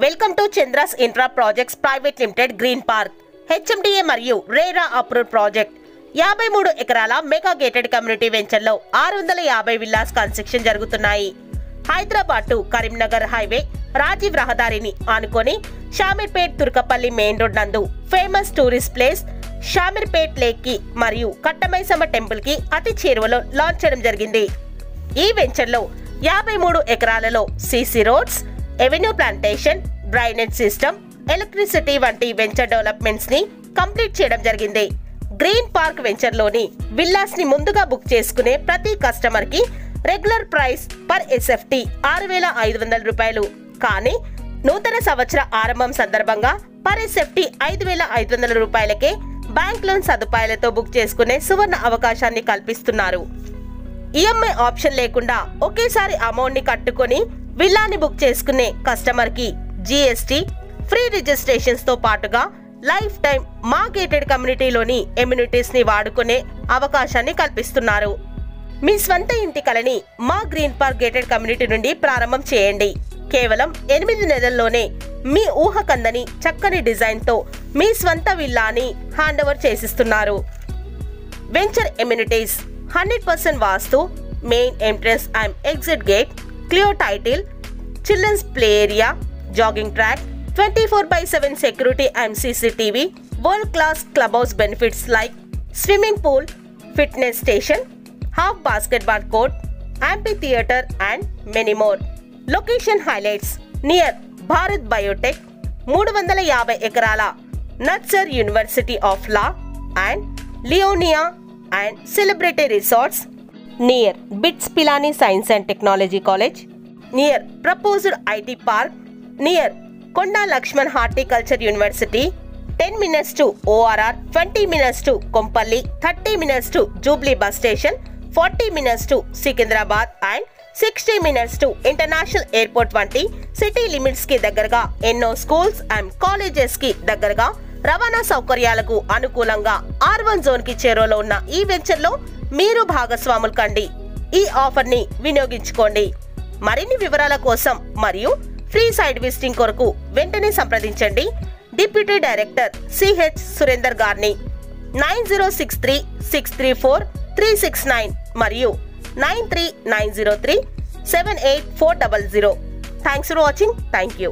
Welcome to Chandra's infra projects private limited green park HMDA మరియు RERA approved project 53 ఎకరాల mega gated community వెంచర్లో 650 villas construction జరుగుతున్నాయి. Hyderabad to Karimnagar highway Rajiv రహదారిని ఆనుకొని Shamirpet Turkapalli main road నందు famous tourist place Shamirpet lake కి మరియు కట్టమైసమ్మ టెంపుల్ కి అతి చేరువలో లాంచ్ చేయడం జరిగింది. ఈ వెంచర్లో 53 ఎకరాలలో CC roads, avenue plantation, drainage system, electricity వంటి వెంచర్ డెవలప్మెంట్స్ ని కంప్లీట్ చేయడం జరిగింది. గ్రీన్ పార్క్ వెంచర్ లోని విల్లాస్ ని ముందుగా బుక్ చేసుకునే ప్రతి కస్టమర్ కి రెగ్యులర్ ప్రైస్ పర్ ఎస్ఎఫ్టీ 6,500 రూపాయలు. కానీ నూతన సంవత్సర ఆరంభం సందర్భంగా పర్ ఎస్ఎఫ్టీ 5,500 రూపాయలకే బ్యాంక్ లోన్ సదుపాయాలతో బుక్ చేసుకునే సువర్ణ అవకాశాన్ని కల్పిస్తున్నారు. ఈఎంఐ ఆప్షన్ లేకుండా ఒకేసారి అమౌంట్ ని కట్టుకొని విల్లాని బుక్ చేసుకునే కస్టమర్ కి జీఎస్టీ, ఫ్రీ రిజిస్ట్రేషన్స్ తో పాటుగా లైఫ్ టైం మా గేటెడ్ కమ్యూనిటీలోని ఎమ్యూనిటీస్ ని వాడుకునే అవకాశాన్ని కల్పిస్తున్నారు. మీ స్వంత ఇంటి కలని మా గ్రీన్ పార్క్ గేటెడ్ కమ్యూనిటీ నుండి ప్రారంభం చేయండి. కేవలం 8 నెలల్లోనే మీ ఊహకందని చక్కని డిజైన్ తో మీ స్వంత విల్లాని హ్యాండ్ ఓవర్ చేసిస్తున్నారు. వెంచర్ ఎమ్యూనిటీస్ 100% వాస్తు, main entrance and exit gate, clear title, children's play area, jogging track, 24/7 security and CCTV, world class clubhouse benefits like swimming pool, fitness station, half basketball court, amphitheater and many more. Location highlights near Bharat Biotech, 350 ఎకరాల Nalsar university of law and Leonia and Celebrity Resorts, near BITS Pilani Science and Technology College, near proposed IT Park, near Konda Lakshman Horticulture University, 10 minutes to ORR, 20 minutes to Kompalli, 30 minutes to Jubilee Bus Station, 40 minutes to Secunderabad and 60 minutes to International Airport వంటి city limits కి దగ్గరగా ఎన్నో schools and colleges కి దగ్గరగా రవాణా సౌకర్యాలకు అనుకూలంగా R1 zone కి చేరువలో ఉన్న ఈ వెంచర్ లో మీరు భాగస్వాములు కండి. ఈ ఆఫర్ ని వినియోగించుకోండి. మరిన్ని వివరాల కోసం మరియు ఫ్రీ సైట్ విజిటింగ్ కొరకు వెంటనే సంప్రదించండి డిప్యూటీ డైరెక్టర్ సిహెచ్ సురేందర్ గారిని 9063634369 మరియు 9390378400. Thanks for watching. Thank you.